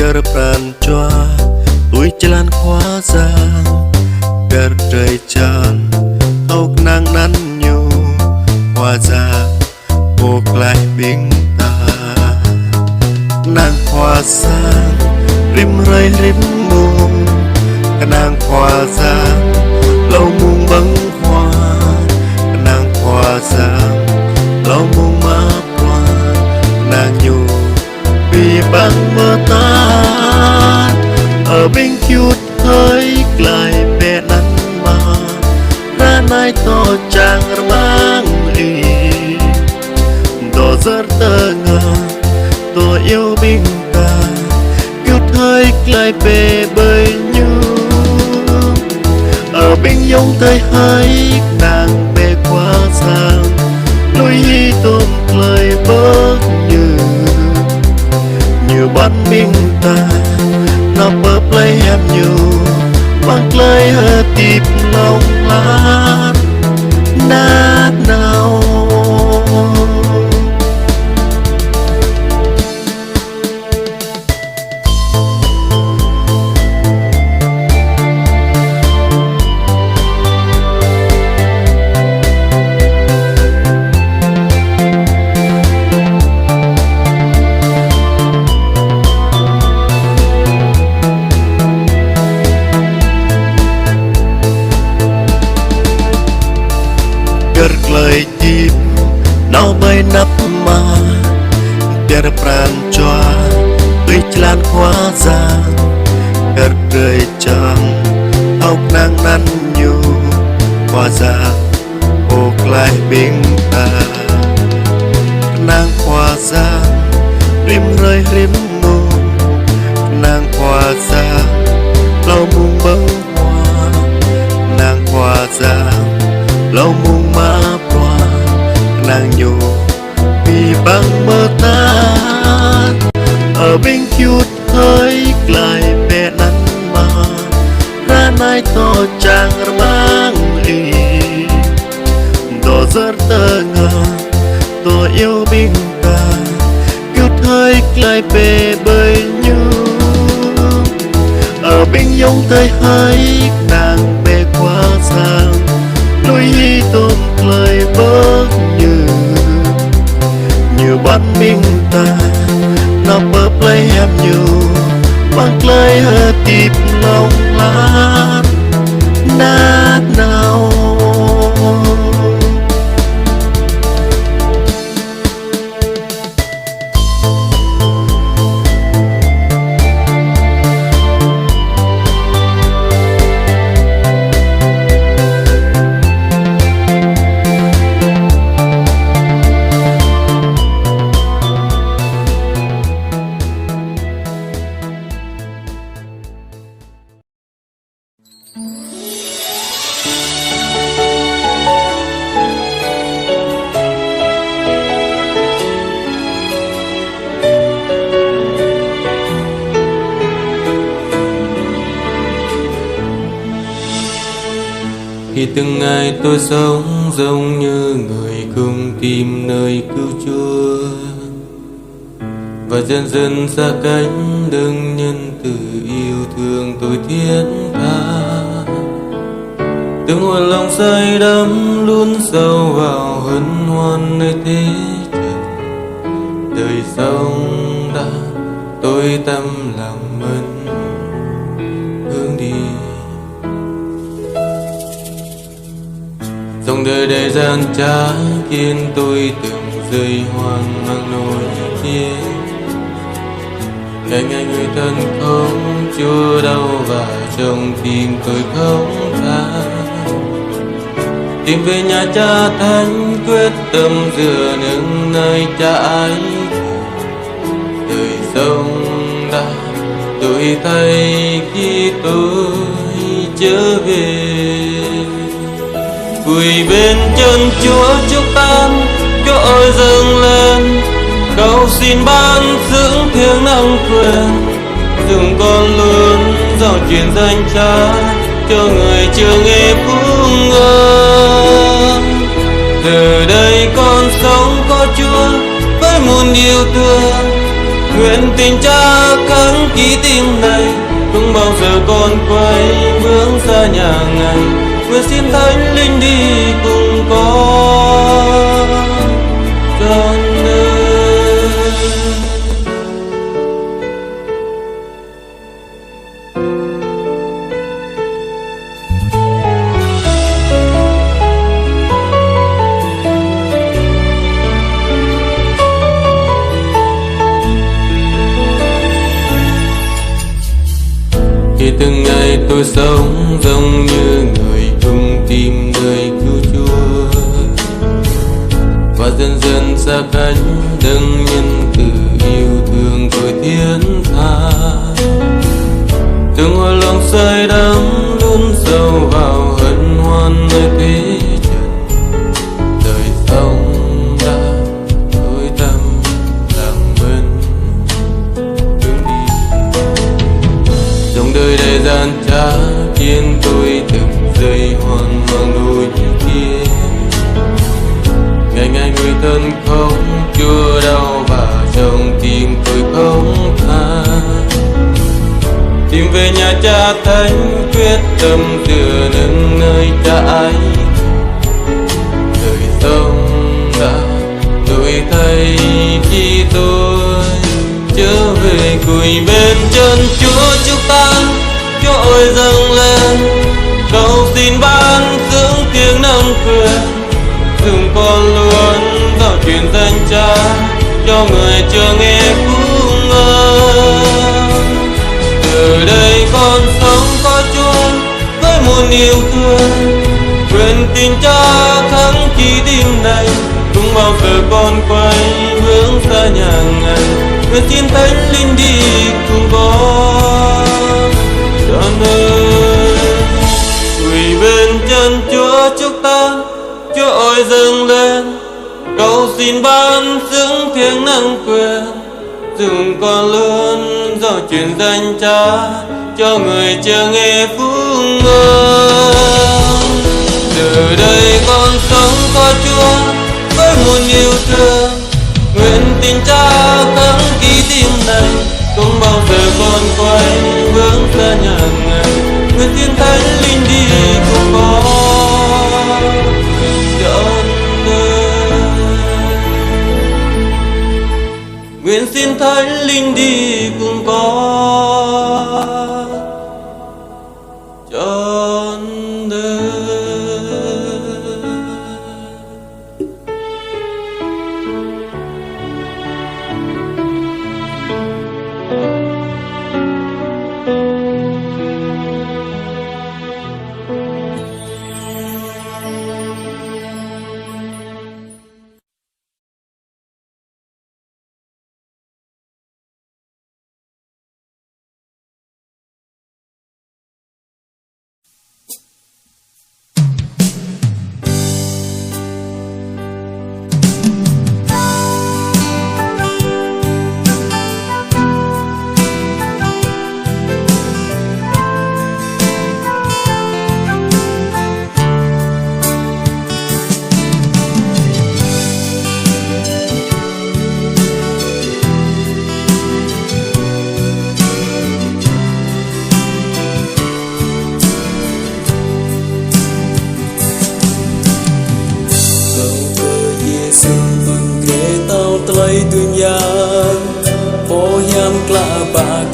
biar peran choa tuổi jalan khóa giang biar trời tràn ốc nang nắn nhu hoa ra buộc lại bình ta nàng hoa giang rim rơi rim mùng nàng hoa giang lâu mùng băng hoa nàng hoa giang lâu mùng má hoa nàng nhu vì băng mơ tan ở bên chút hơi lại về nắng mà ra nay to chàng mang đi đồ rất tơ ngờ tôi yêu bình ta chút hơi lại về bơi như ở bên nhung thời hơi nàng về qua sang lối hi tôm lời bớt như bắt mình ta nó bớt lấy em nhiều bằng lời hơi tìm lòng lát nát nào lời chim nó bay nắp mà biar peran choa tuổi jalan khóa giang biar trời trăng ốc nang nắn nhu hoa giang buộc lại bình ta nàng hoa giang rim rơi rim mùng nàng hoa giang lâu mùng bông hoa nàng hoa giang lâu mùng má qua nàng nhủ vì băng mơ tan ở bên chút hơi lại về nắng mà ra nay to chàng mang đi đồ rất tơ ngờ tôi yêu bình ta chút hơi lại về bơi như ở bên nhung thời hơi nàng về qua sang lối hi tôm lời bớt như bắt mình ta nó bớt lấy em nhiều bằng lời hơi tìm lòng lát nát nào khi từng ngày tôi sống giống như người không tìm nơi cứu chúa và dần dần xa cánh đấng nhân từ yêu thương tôi thiết tha từng hồi lòng say đắm luôn sâu vào hân hoan nơi thế trần đời sống đã tôi tâm làm mất hướng đi dòng đời đầy gian trá khiến tôi từng rơi hoang mang nỗi tiếc ngày ngày người thân không chúa đau và trong tim tôi không tha tìm về nhà cha thánh quyết tâm dựa nương nơi cha ấy đời sống đã tôi thấy khi tôi trở về quỳ bên chân Chúa chúc tan cho ơi dâng lên cầu xin ban dưỡng thiêng năng quyền dùng con luôn dòng truyền danh Cha cho người chưa nghe phúc ơn từ đây con sống có Chúa với muôn yêu thương Nguyện tình cha khắc ký tim này, không bao giờ còn quay bước xa nhà Ngài. Nguyện xin Thánh Linh đi cùng con trọn đời. Khi từng ngày tôi sống giống như người cùng tìm nơi cứu Chúa, và dần dần xa cách đấng nhân từ yêu thương tôi thiết tha. Từng hồi lòng say đắm luôn sâu vào hân hoan nơi thế trần, đời sống đã tối tăm làm bên hướng đi. Dòng đời đầy gian trá khiến tôi từng giây hoang mang đôi kia. Ngày ngày người thân không chưa đau và trong tim tôi không tha. Tìm về nhà cha Thánh quyết tâm dựa nâng nơi cha ấy. Đời sống đã đổi thay khi tôi trở về cùi bên chân Chúa. Chúc ta cho ôi dâng lên cầu xin ban dưỡng tiếng nâng quyền, dùng con luôn tạo truyền danh cha cho người chưa nghe cũng ơn. Từ đây con sống có Chúa với muôn yêu thương, nguyện tin cha khắc ký tim này, không bao giờ con quay hướng xa nhà Ngài. Nguyện xin Thánh Linh đi cùng con trọn đời. Quỳ bên chân Chúa chúc ta Chúa ơi dâng lên cầu xin ban dưỡng thiêng năng quyền, dùng con luôn do truyền danh cha cho người chưa nghe phúc ơn. Từ đây con sống có Chúa với muôn yêu thương, nguyện tin cha khắc ký tim này, không bao giờ con quay hướng xa nhà Ngài. Nguyện xin Thánh Linh đi cùng con trọn đời. Nguyện xin Thánh Linh đi cùng con trọn đời.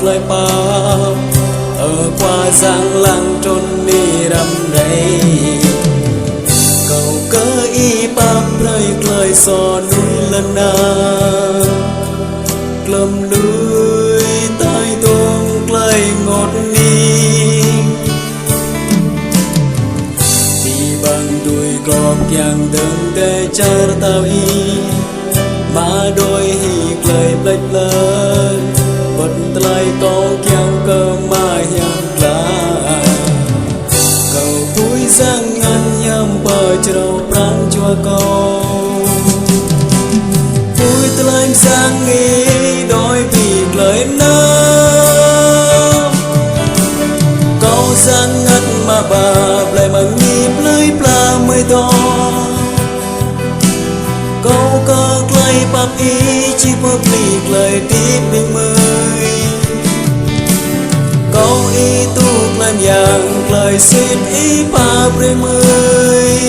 lời bao ở qua giang lăng trôn đi rầm rây cầu cơ y bám rơi lời so núi lần nào lầm lưới tai tung lời ngọt đi thì bằng đuôi gọt càng đơn để char tao y mà đôi hì lời lệch lời vẫn lại có kéo cơ mà hiang lá cầu cuối giang ngăn nhầm bờ trầu pran chua câu cuối lại giang nghĩ đôi vì lời nơ câu giang ngăn mà bà lại mà nhịp lưới pla mới to câu cơ clay bắp y chỉ public lời tiếp bên mười câu ý tu làm dạng lời xin ý ba mươi mươi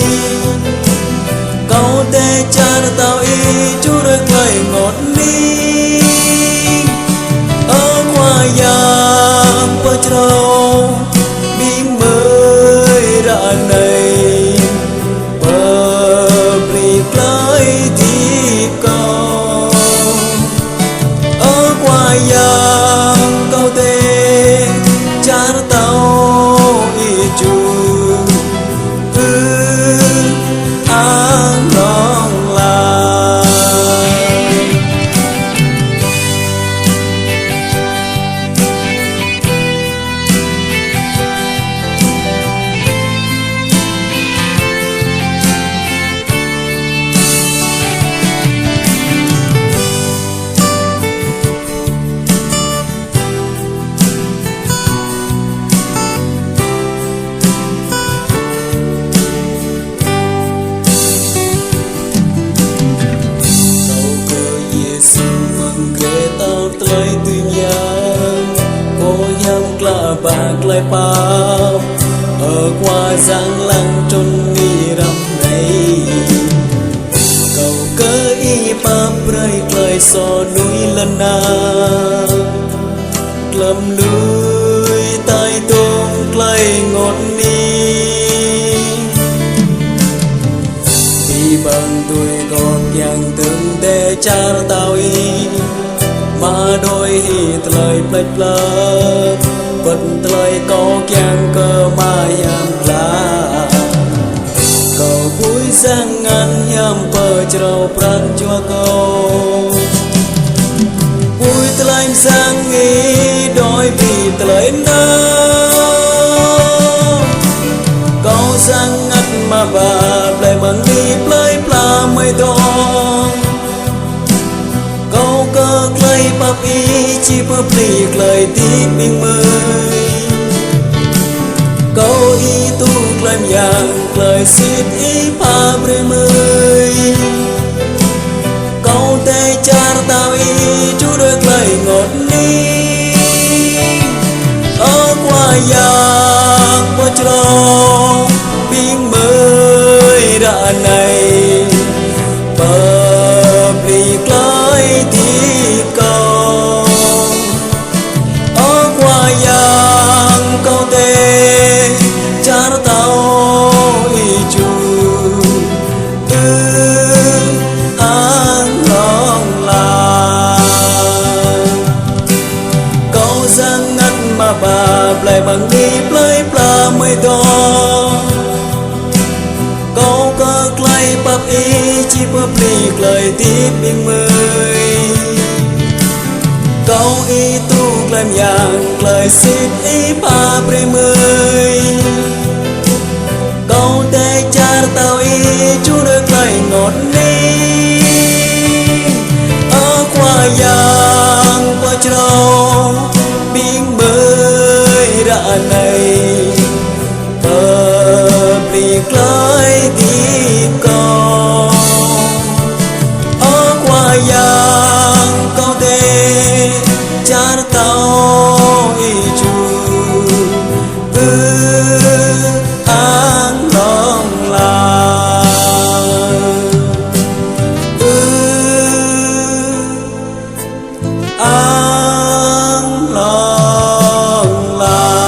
câu tê cha tao ý chú được lời ngọt ní ở qua giang bờ trâu biên mới ra này public lời tiếp câu ở qua giang câu tê cha tao ý chú an lòng là bạc lại bao ở qua giang lăng trôn đi rầm này cầu cơ y ba rơi lời so núi lần nào lầm núi tai tôm lại ngọt đi đi bằng tuổi còn càng từng để cha tao y mà đôi hít lời plek plek bật lời có keng cơ mà yam la cầu bụi giang ngăn yam bờ trâu pran chua cầu bụi tlaim giang nghi đôi vì tlaim na cầu giang ngắt mà bà plei bằng đi plei pla mây đong câu cơ lời bắp ý chỉ public lời tiếp biên mười câu ý tu làm dạng lời xin ý ba mươi câu tê cha tao ý chú được lời ngọt ní ở qua giang bờ trâu biên mười đã này public lời tiếp câu ở qua giang câu tê cha tao ý chú an lòng là câu giang ngắt mà bà lại bằng đi plei pla mới đó câu cơ clay bắp ý chỉ public lời tiếp biên mười câu ý tu làm dạng lời xin ý ba mươi câu tê cha tao ý chú được lời ngọt ní ở qua giang qua trâu biên mới đã này public lời tiếp câu ở qua giang câu tê cha tao ý chú an lòng là an lòng là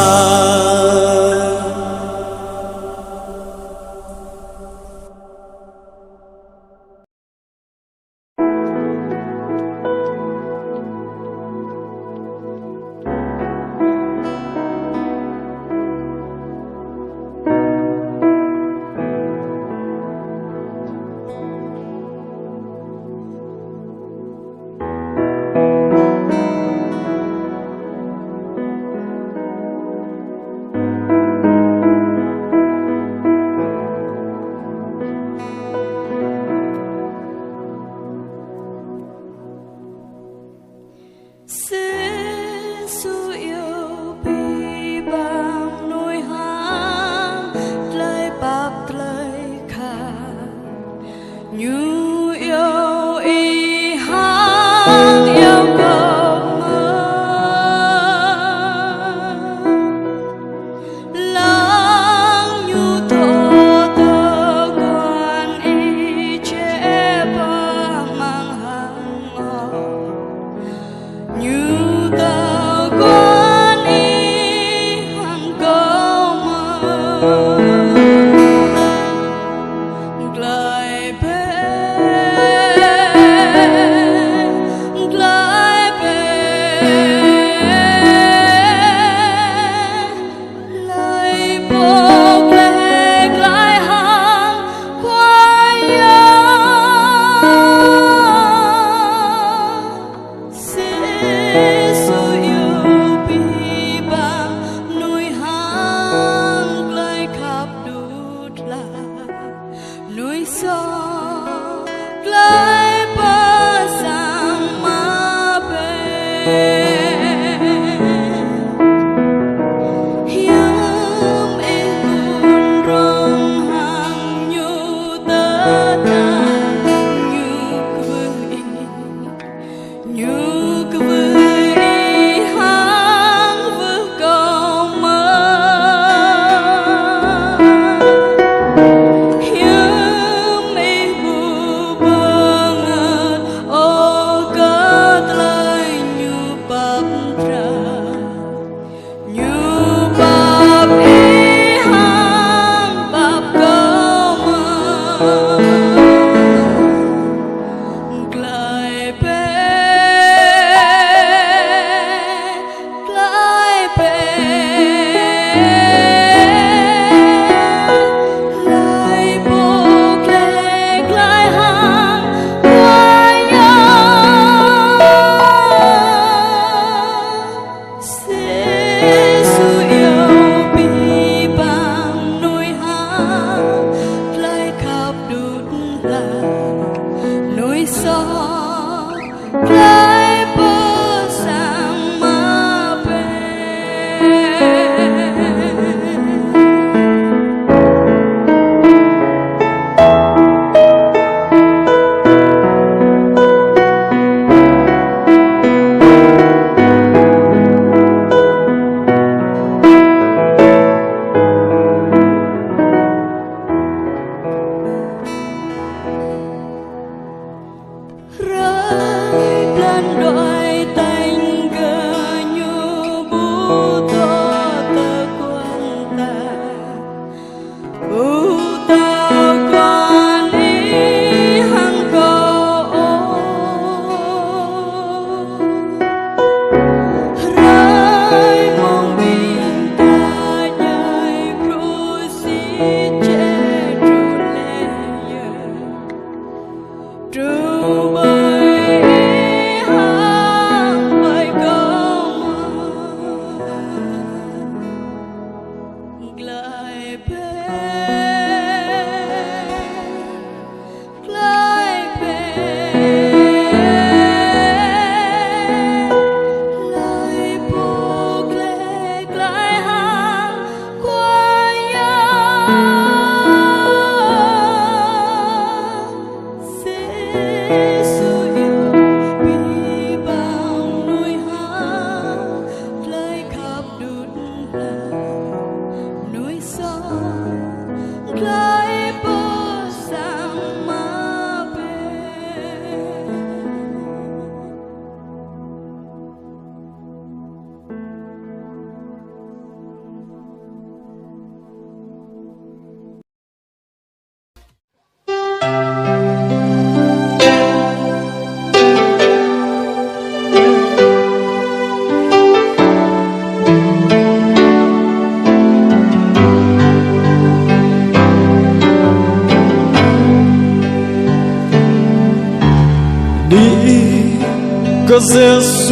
ke Yesus,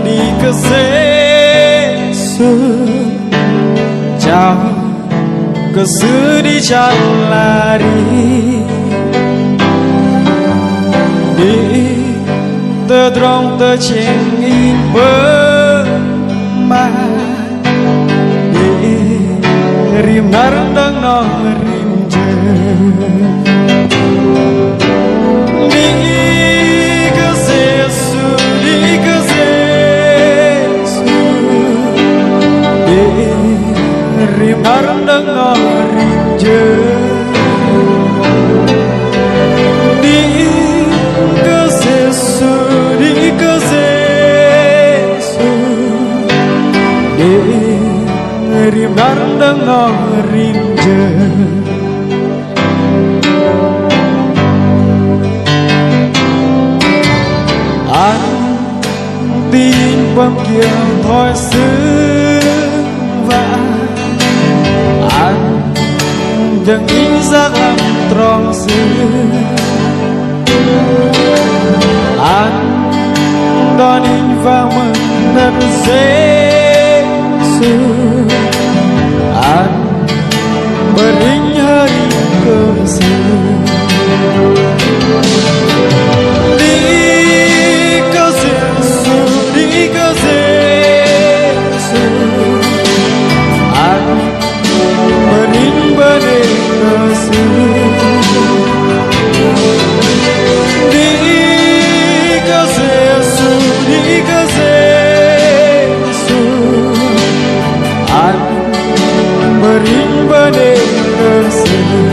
di ke Yesus, jauh kesedihan lari đi tơ drong tơ chen in bơ ma đi rim nar đang no rim je đi ke Yesus, đi ke Yesus, đi rim nar đang no rim je đi ke Yesus, đi ke Yesus, đi rim nar đang no rim je anh tin băng kia thôi xứng và anh chẳng in ra làm tròn xứng anh đón in và mừng thật dễ xứng anh bering hari kesini di ke Yesus, di ke Yesus, aku bering benih kesini di ke Yesus, di ke Yesus, aku bering benih kesini.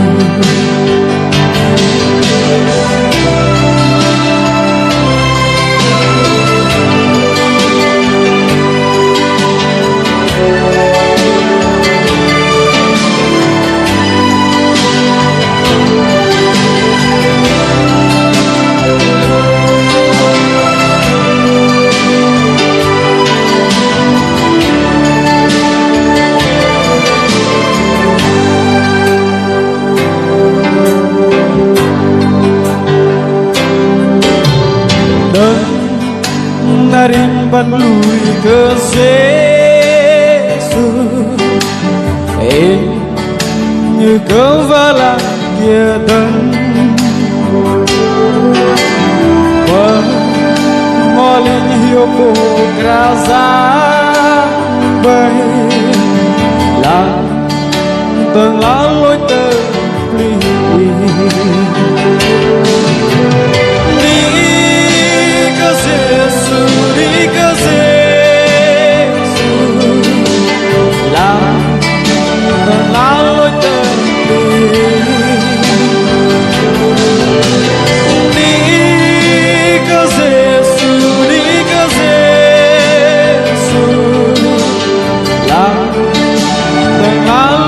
Narin ban lui ke Yesus, như câu va lan kia tân và mò linh hiếu cô ra ra bay là từng lá lối tơ ly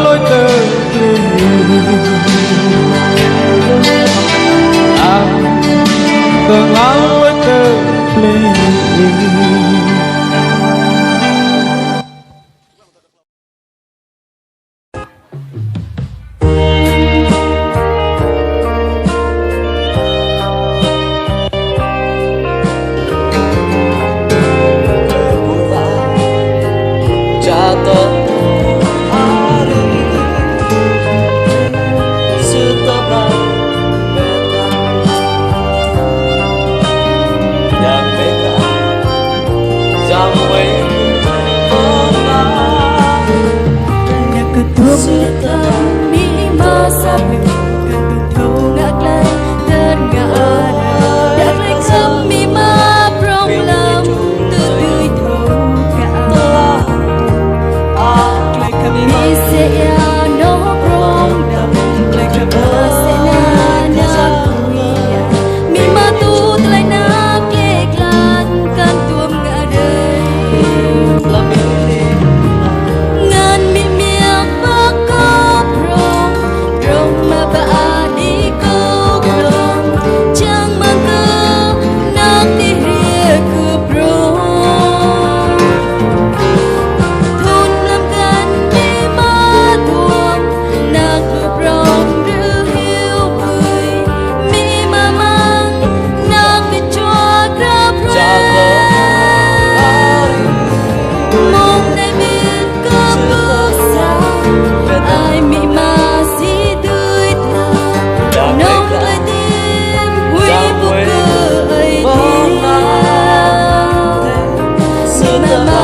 lối tơ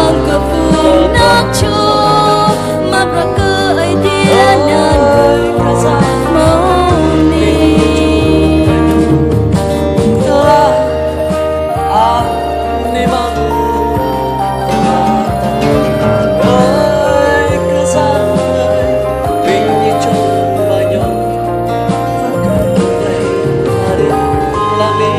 mang cơ phương nát cho mà ra cơ ấy thiên nan đời mâu ni ni mang ơi cơ sang bình như trong và nhau và cơ đây là mê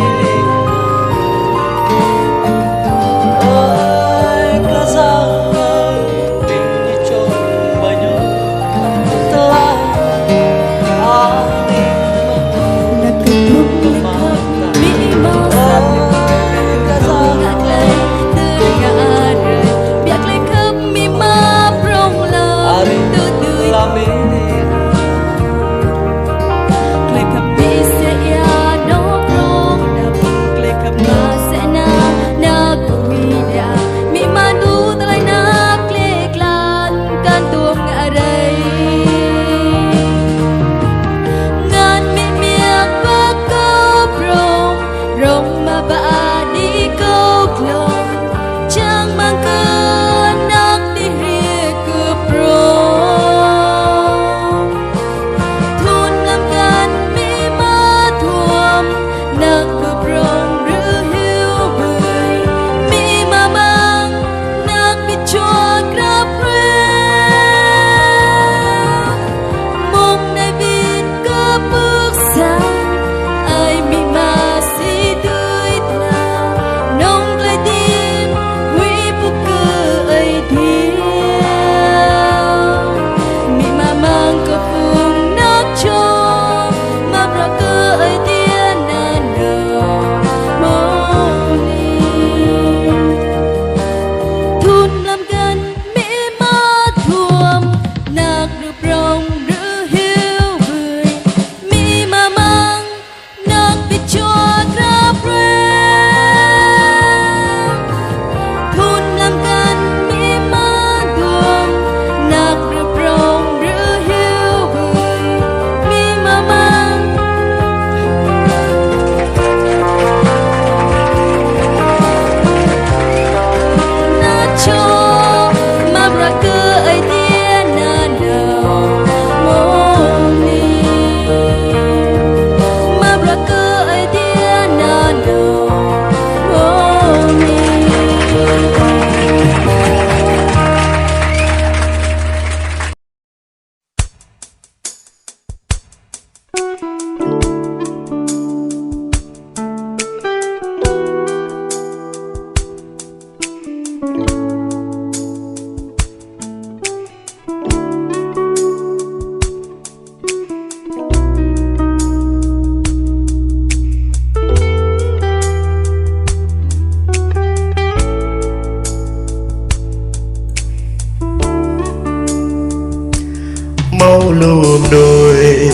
mau lùm đôi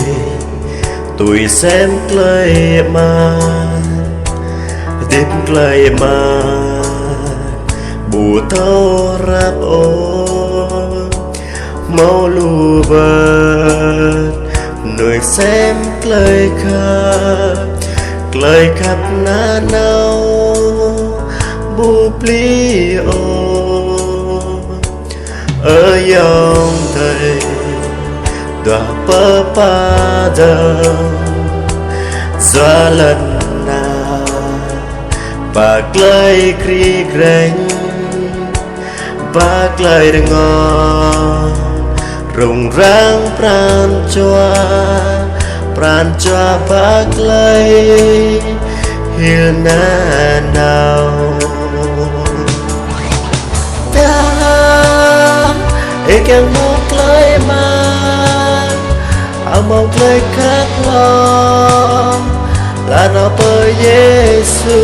tuổi xem clay mà tiếp clay mà bù thâu rap ô mau lù bật người xem clay khắp na nao bù pli ô ở dòng thầy đòa bơ ba đờ gió lần nào bạc lời kri gánh bạc lời đừng ngon rùng rang pran choa bạc lời hiền na nào e càng một lời mà một lời khác lo là nó bởi Giêsu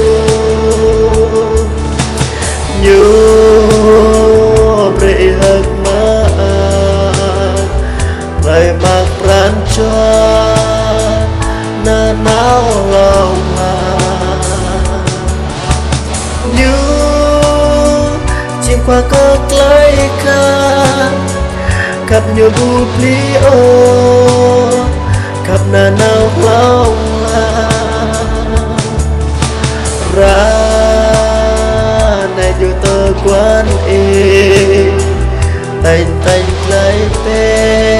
như bể hạt mà lời mặc ran cho na nao lòng như chim qua có lời khác khắp nhiều bút lý ô khắp na nào lòng ra này dù tơ quan ê tành tành lấy bé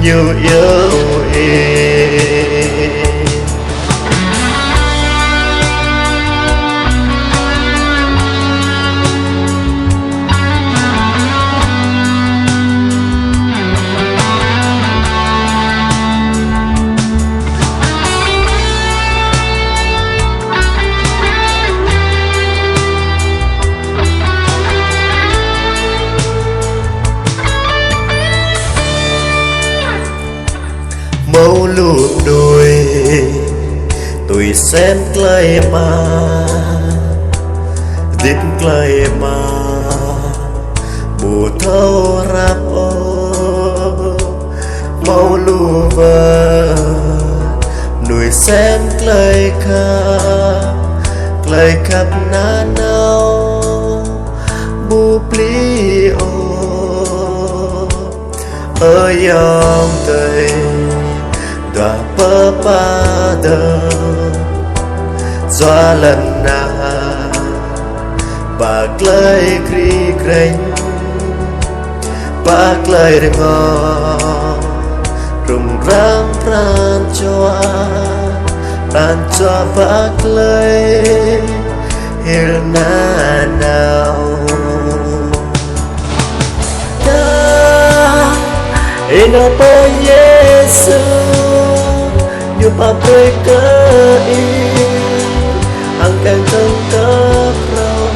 nhiều yêu em. Màu lụa đôi tuổi sen clay mà dịp clay mà bù thâu rap ô màu lụa vờ núi sen clay khắp na nao bù pli ô ở dòng tây tòa bơ ba đơ doa lần na bạc lời kri kreng bạc lời ngò rung rang pran cho bạc lời hir na nào ina po Yesu như ba bơi cơ y ang càng tâm cấp rau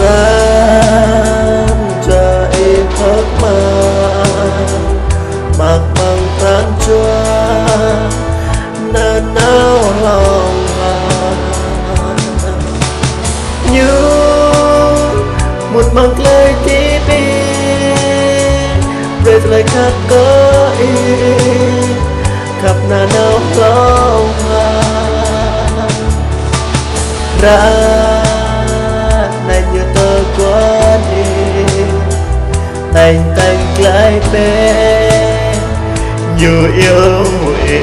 ran cha y thất mặc bằng pran chua na nao lòng như một bằng lời ký đi về lời khát có ý khắp na nao không ra này như tơ quá đi thành thành lại bé như yêu em.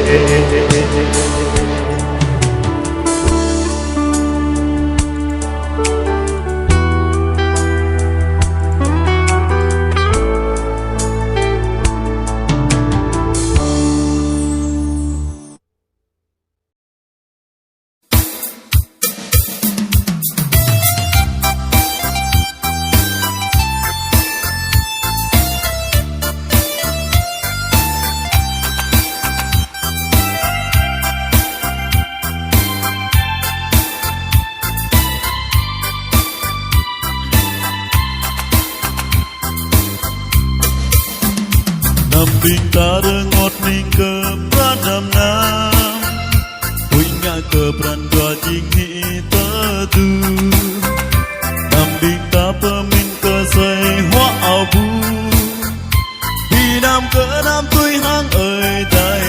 Bintara ngot ning ke pradam nam punya ke prandwa jing hi tadu nam binta pemin ke sai hoa abu binam ke nam tui hang ơi dai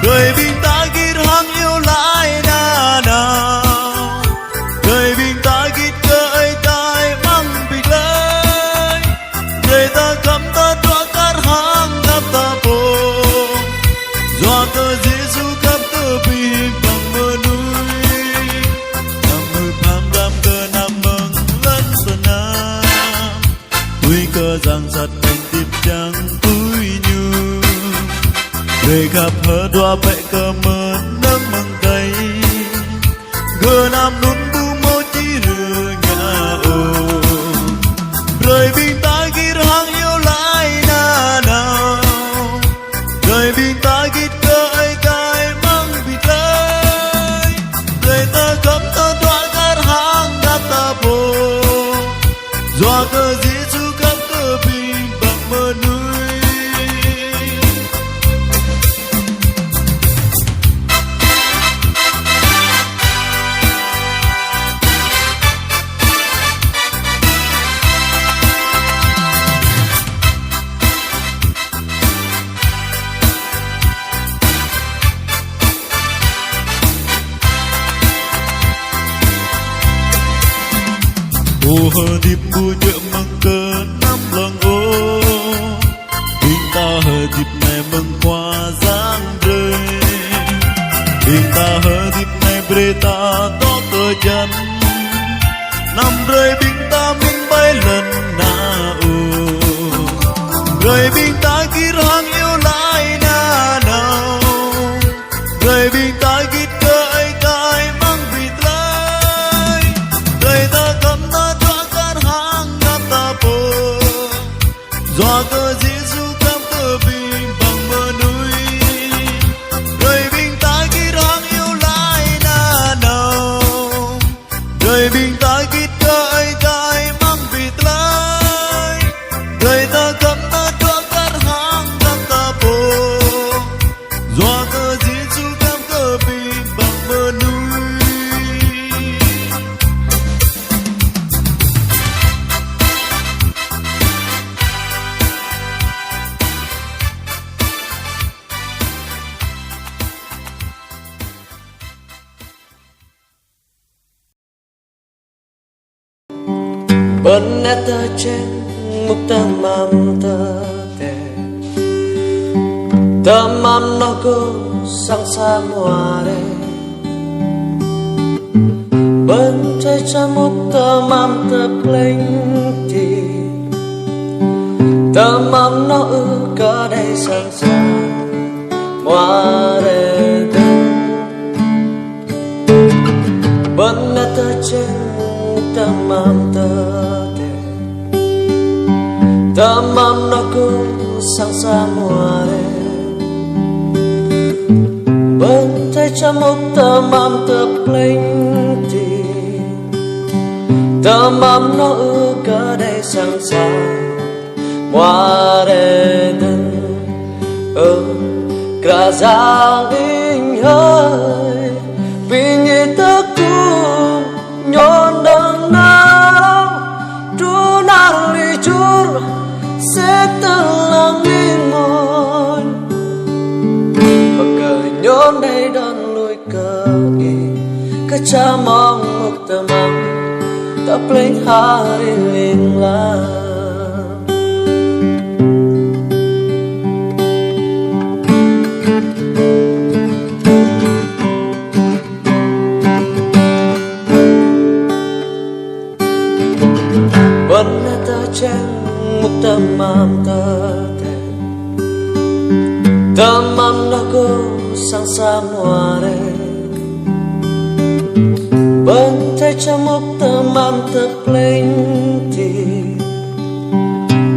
đời binta git hang yêu lại na nào đời binta git ke ơi dai mang bị lơi đời ta cầm ta ta po doa cơ Giêsu khắp cơ bi bằng mơ núi nam mơ phàm đam cơ nam mừng lẫn sơn nam tuy cơ rằng giật thành tiếp trắng túi như về gặp hơ đoa bệ cơ mơ nâng mừng tay cơ nam nún bu mô chi rửa nhà ô rời bình ta ghi răng yêu lại na nào đời bình ta gít cơ ấy cài mang vịt lấy đời ta cấm ta đoán cát hang đáp ta bồ doa cơ Giêsu khắp cơ bình bằng mơ núi ô hơ điệp bu chợ mừng cơ năm lần ô bình ta hơ dịp này mừng qua giang rơi bình ta hơ dịp này bre ta to cơ chân năm rơi kít cơi tai mang vịt lái đời ta cầm ta chuông cắt hàng cầm ta bồ doa cơ dĩ chú cam cơ vì bằng bờ núi bên nét tơ trên mục tơ mam tơ tè tơ mam nó cứ sang xa mùa đây bên trái cha mục tơ mam tơ plenty tơ mam nó cả đây sang xa mùa đây bên nét tơ trên mục tơ mam tơ tơ mam nó cứ sang xa mùa đây bên tay cha mốc tơ mam tơ plenty tơ mam nó cả đây sang xa mùa đây cả giang in hơi vì như tơ cu nhon đằng nào chú nàng li chur sẽ từng lòng đi ngồi và cờ nhón đây đón nuôi cờ y cái cha mong một tờ mong tập lên hà đi liền la vẫn là tờ trang một tờ mam tờ tè tờ mam nó cứ sang xa mùa đây bên tay cha một tờ mam tờ plenty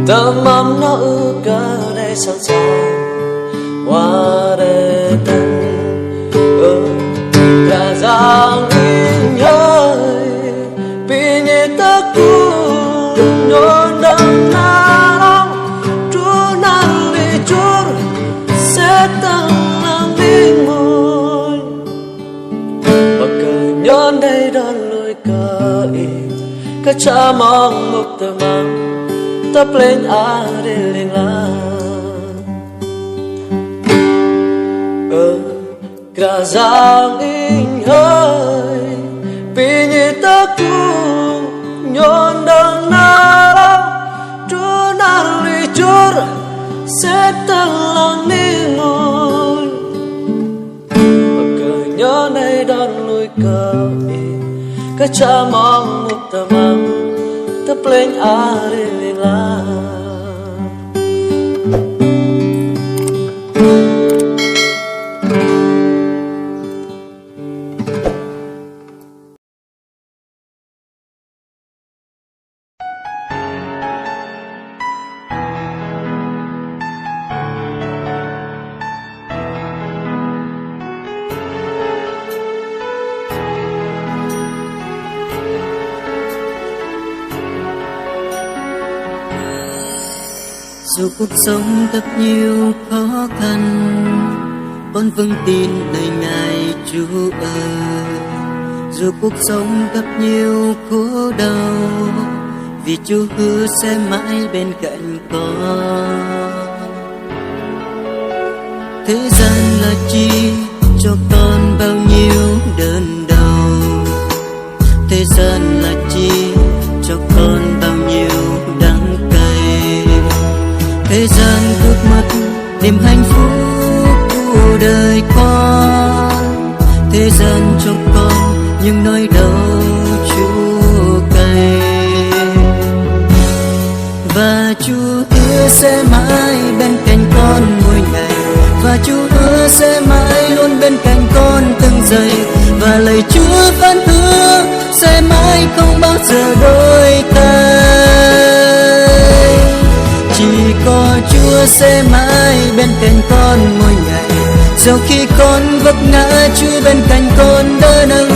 tờ mam nó cả đây sang xa mùa đây cả giang in hơi vì như ta cũng nhon đằng nào chú nàng đi chur sẽ tăng nàng đi ngồi và cờ nhon đây đón lối cờ y các cha mong một tờ mang tập lên để lên la cả giang in hơi vì như ta cũng nhon đằng nào chú nàng đi chur sẽ tăng lòng đi ngồi và cờ nhon đây đón nuôi cờ các cha mong một tờ mang tập lên để lên la Dù cuộc sống gặp nhiều khó khăn, con vững tin nơi Ngài Chúa ơi. Dù cuộc sống gặp nhiều khổ đau, vì Chúa hứa sẽ mãi bên cạnh con. Thế gian là chi cho con bao nhiêu đớn đau, thế gian là chi cho con bao nhiêu đắng cay. Thế gian cướp mất niềm hạnh phúc của đời con, thế gian cho con những nỗi đau chua cay. Và Chúa hứa sẽ mãi bên cạnh con mỗi ngày, và Chúa hứa sẽ mãi luôn bên cạnh con từng giây. Và lời Chúa vẫn hứa sẽ mãi không bao giờ đổi thay. Chỉ có Chúa sẽ mãi bên cạnh con mỗi ngày. Sau khi con vấp ngã, Chúa bên cạnh con đỡ nâng.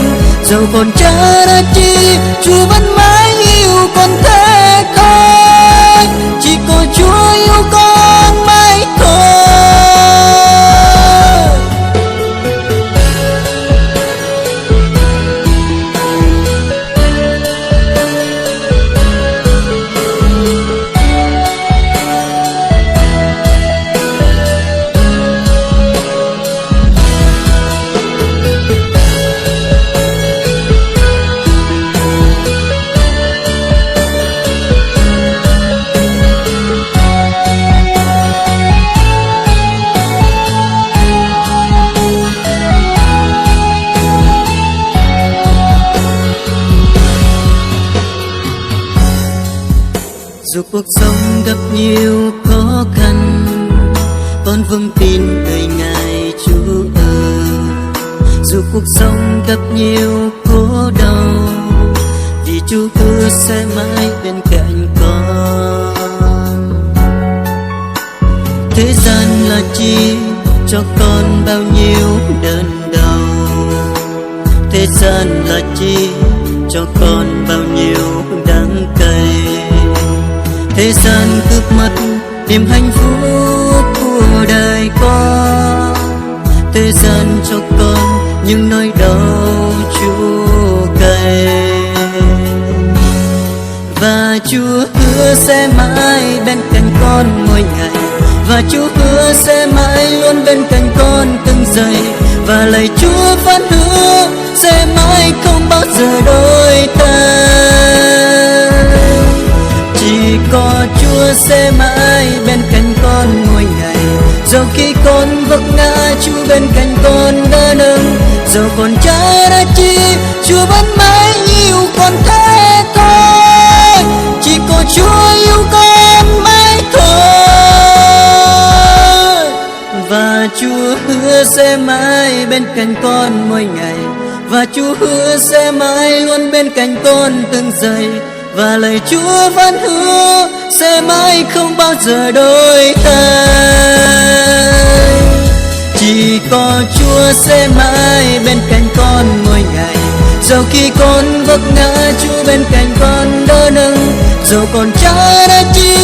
dẫu còn cha đã chi Chúa vẫn mãi yêu con thế thôi, chỉ có Chúa yêu con mãi thôi. Dù cuộc sống gặp nhiều khó khăn, con vững tin nơi Ngài Chúa ơi. Dù cuộc sống gặp nhiều khổ đau, vì Chúa hứa sẽ mãi bên cạnh con. Thế gian là chi cho con bao nhiêu đớn đau, thế gian là chi cho con bao nhiêu đắng cay. Thế gian cướp mất niềm hạnh phúc của đời con, thế gian cho con những nỗi đau chua cay. Và Chúa hứa sẽ mãi bên cạnh con mỗi ngày, và Chúa hứa sẽ mãi luôn bên cạnh con từng giây. Và lời Chúa phán hứa sẽ mãi không bao giờ đổi thay. Chỉ có Chúa sẽ mãi bên cạnh con mỗi ngày, dẫu khi con vấp ngã Chúa bên cạnh con đỡ nâng. Dẫu con cha đã chi Chúa vẫn mãi yêu con thế thôi, chỉ có Chúa yêu con mãi thôi. Và Chúa hứa sẽ mãi bên cạnh con mỗi ngày, và Chúa hứa sẽ mãi luôn bên cạnh con từng giây. Và lời Chúa phán hứa sẽ mãi không bao giờ đổi thay. Chỉ có Chúa sẽ mãi bên cạnh con mỗi ngày, dẫu khi con vấp ngã Chúa bên cạnh con đỡ nâng. Dẫu còn cha đã chi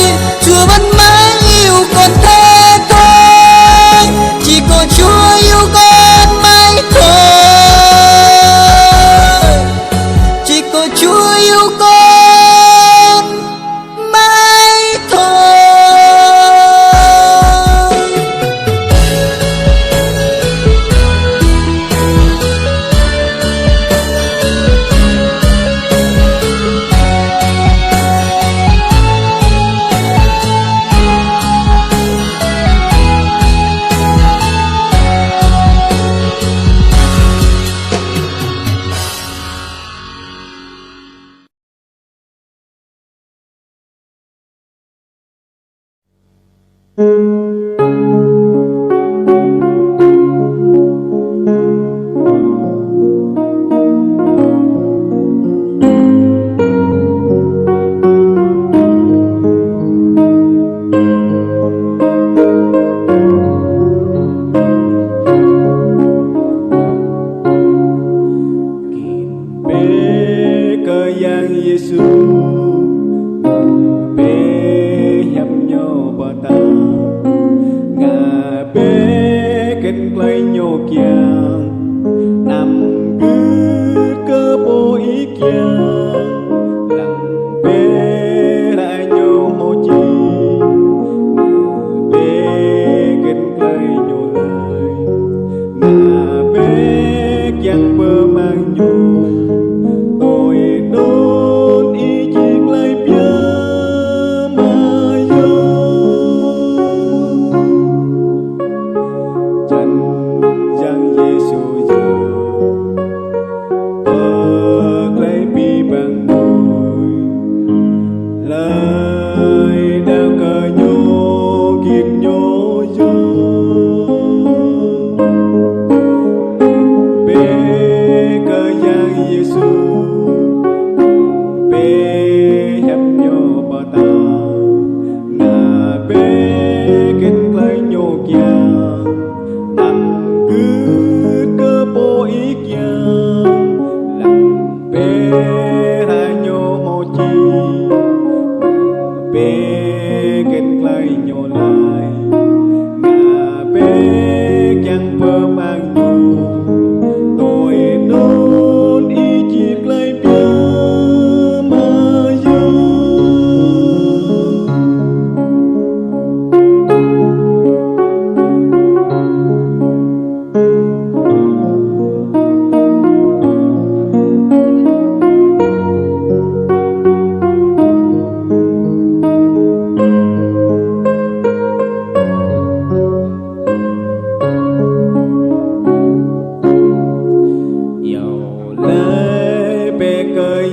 Chúa vẫn mãi yêu con thế thôi, chỉ có Chúa yêu con mãi thôi, chỉ có Chúa yêu con mãi thôi. Yang bermanyu tôi đốn ý chí bê kết lại nhô lại ngà bê chẳng bơ mang nhu tôi nôn y chiếc lại bia mà yêu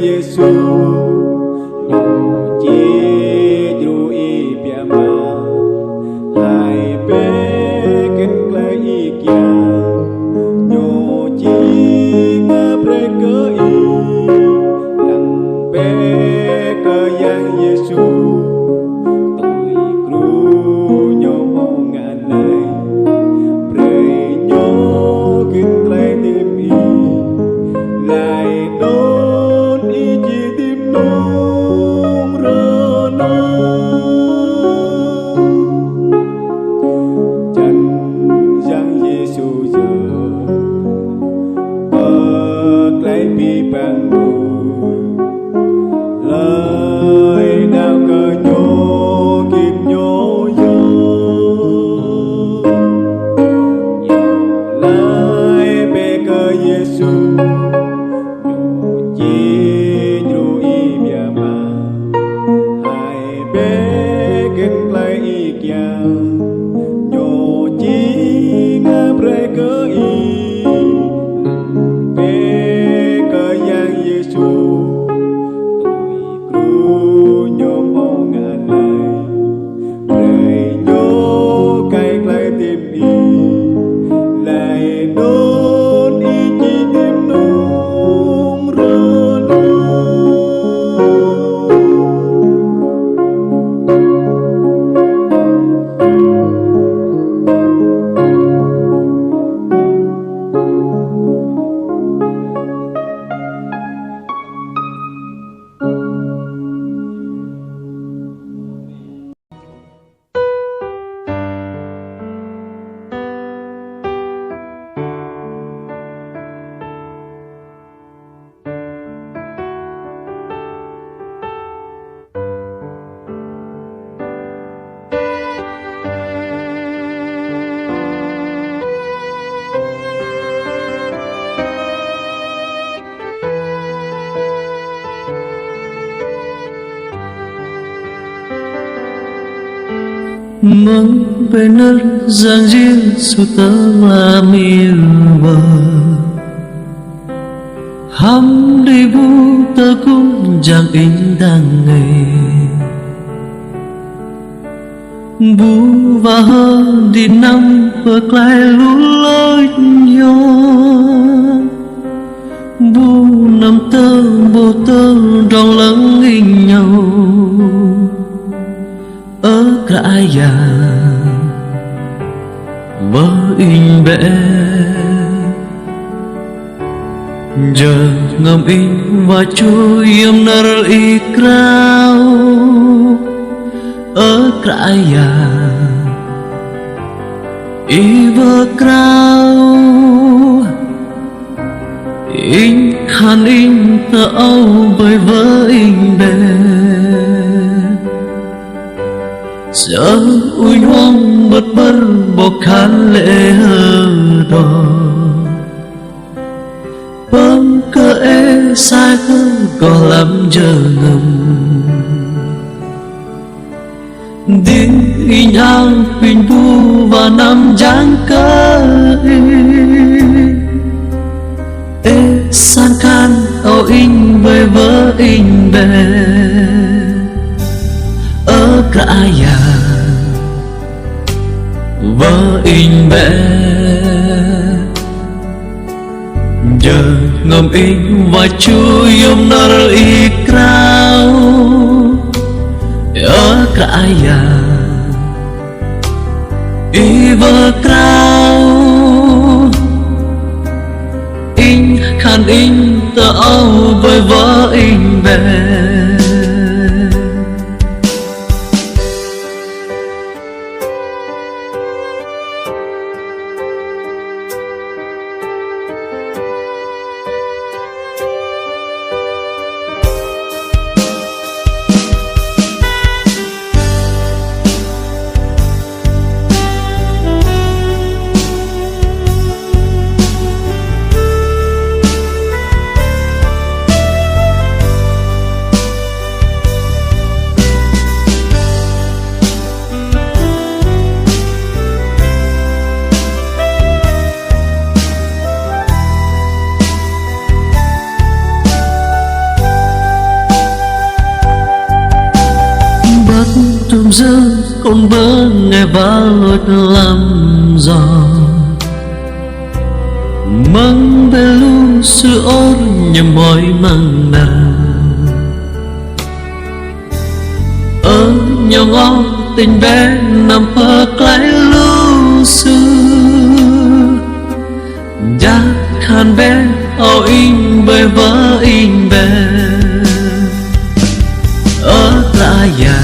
Giêsu nhu chi dru y bia ma hai bé kết lại y kia nhu chi ngã pre cơ y lăng bé cơ yang Giêsu tôi cru nhu mau ngã lại pre nhu kết lại tim y lại đón ý chí tim nung rơ chân giang Giêsu giờ bật lại bi bằng lời nào cờ nhô kịp nhô vô lại bê cờ Giêsu chi dru y bia ma hai bé kết lại y kia nhô chi ngã pre cơ y bé cơ yang Giêsu tôi cru nhô mau ngã lại pre nhô cay lại tim y lại đón y chi tim nung rơ mong benar janji setelah milba ham ribu tekung jang indang bu và hơn đi năm vượt lại lối nhỏ bu năm tơ bồ tơ rong lắng in nhau ở cái già vỡ in bể giờ ngầm in và chui yếm nở y krao ở cái già y vỡ krao in khan in tơ âu bởi vỡ in bể giờ ui hoang bật bật bọc khăn lệ hơ đỏ bấm cơ ê sai cơ có lắm giờ ngầm đến in hang pin bu và nằm giang cơ ê san can âu in với vỡ in bè ở cái nhà vỡ in bè giờ ngầm in và chui yếm nở y krao ở cái nhà y vỡ krao in khan in tơ âu với vỡ in bè sông dâng con bớ ngày vã lối làm gió mang về lu sự ôn nhằm mỏi mang nàng ở nhau ngó tình bé nằm phơ cái lu xưa giá khan bé ao in bơi vỡ in bé ở lại nhà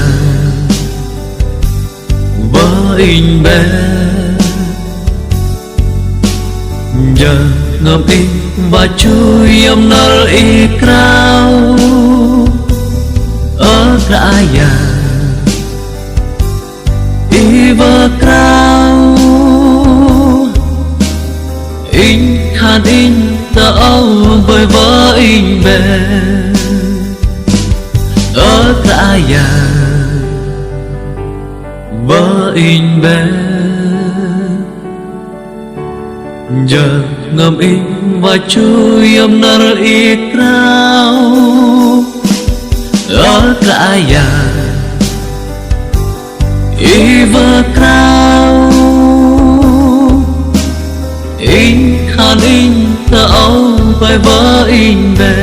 vỡ in bé giờ ngập in và chui âm nở y krao ở lại nhà y vỡ krao in khan in tao bơi vỡ in bé ở lại nhà vỡ in bé giờ ngầm in và chui âm nở y krao ở lại nhà y vỡ krao in khan in tao bơi vỡ in bé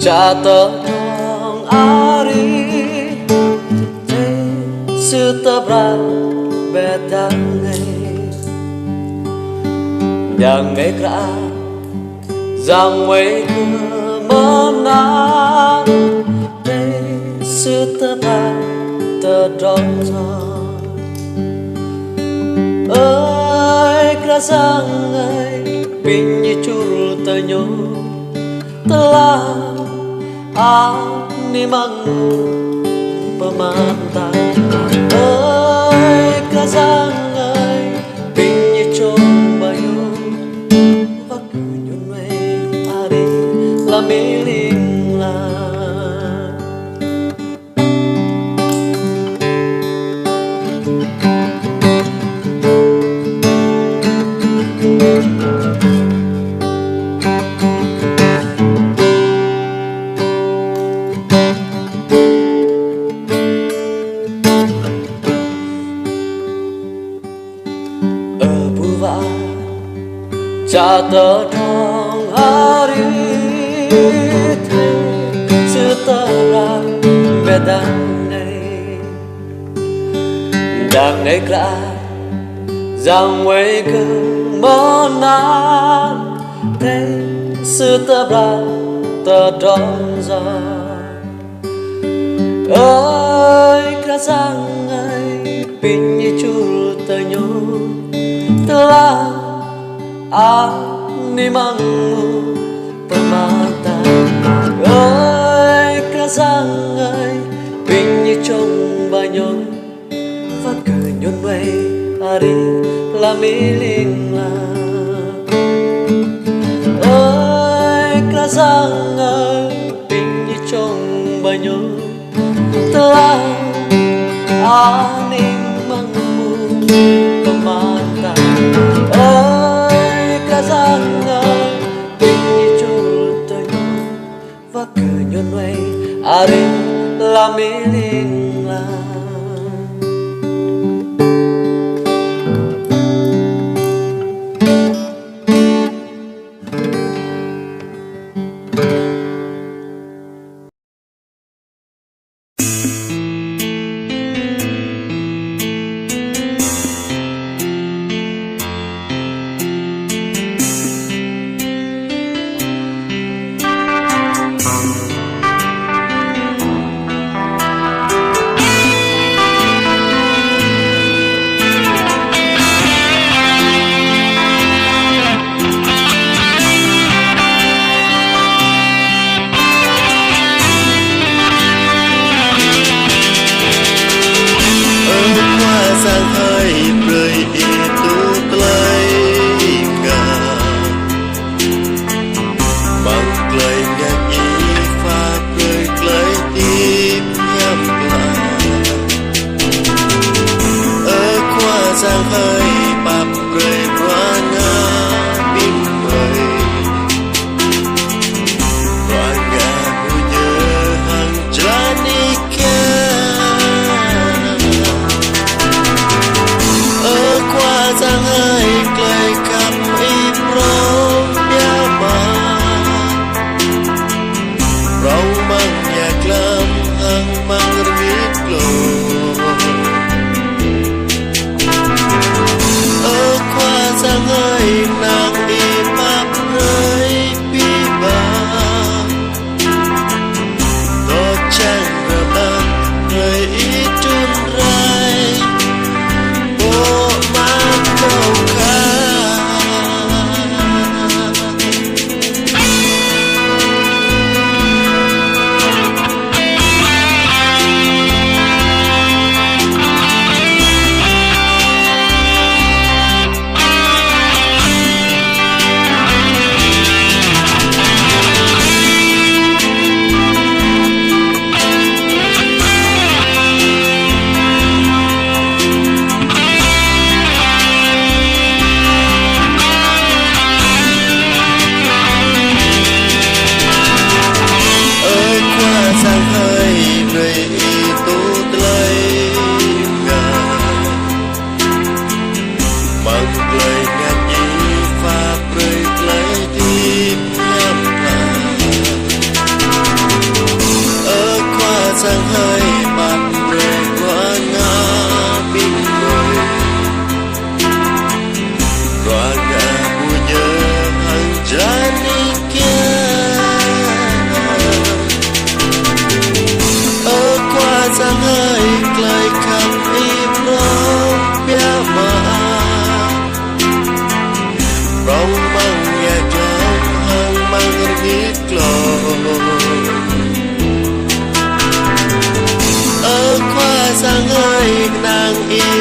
cha tớ thong ari thế sư tớ bra bè đang ngày yang ngày cả giang mấy cứ mơ nát thế sư tớ bra tớ đón ơi cả giang ngày bình như chul tớ nhớ telah ani mangu pemantang ơi kazangai pinye chong bayo vaku nyunwe ari la miling la cha tớ thong hari thế sư tớ ra về đang ngày cả giang quay cứ mơ nát thế sư tớ ra tớ đón gió ơi cả giang ngày bình như chul tớ nhớ tớ là ani mangu pemata ơi kazangai pinyi chong banyon vaku nyonwe ari la miling la ơi kazangai pinyi chong banyon telah ani mangu pemata kazangai pinyi chul tớ nhớ và cứ nhon way ari la miling la hơi bạc rơi qua ngã bên người qua ngã bu nhớ hàng trani ở qua giang hơi cười cầm im rong ya mà rong mang nhạc lam hàng mang rít lồ ở qua giang hơi nàng im áp rơi bi bà đó chẳng rờ băng người ít trôn rai bộ mang đâu khác sang hơi rơi tu tơi ngà mang lời ngàn nhị pha rơi lấy tim nhắm lại ở qua sang hơi bạc rơi qua ngã bên người qua ngã bu nhớ hàng trani giang hơi lời cầm im rong bia mà rong mang nhạc lam hàng mang rít lồ ở qua giang hơi nàng im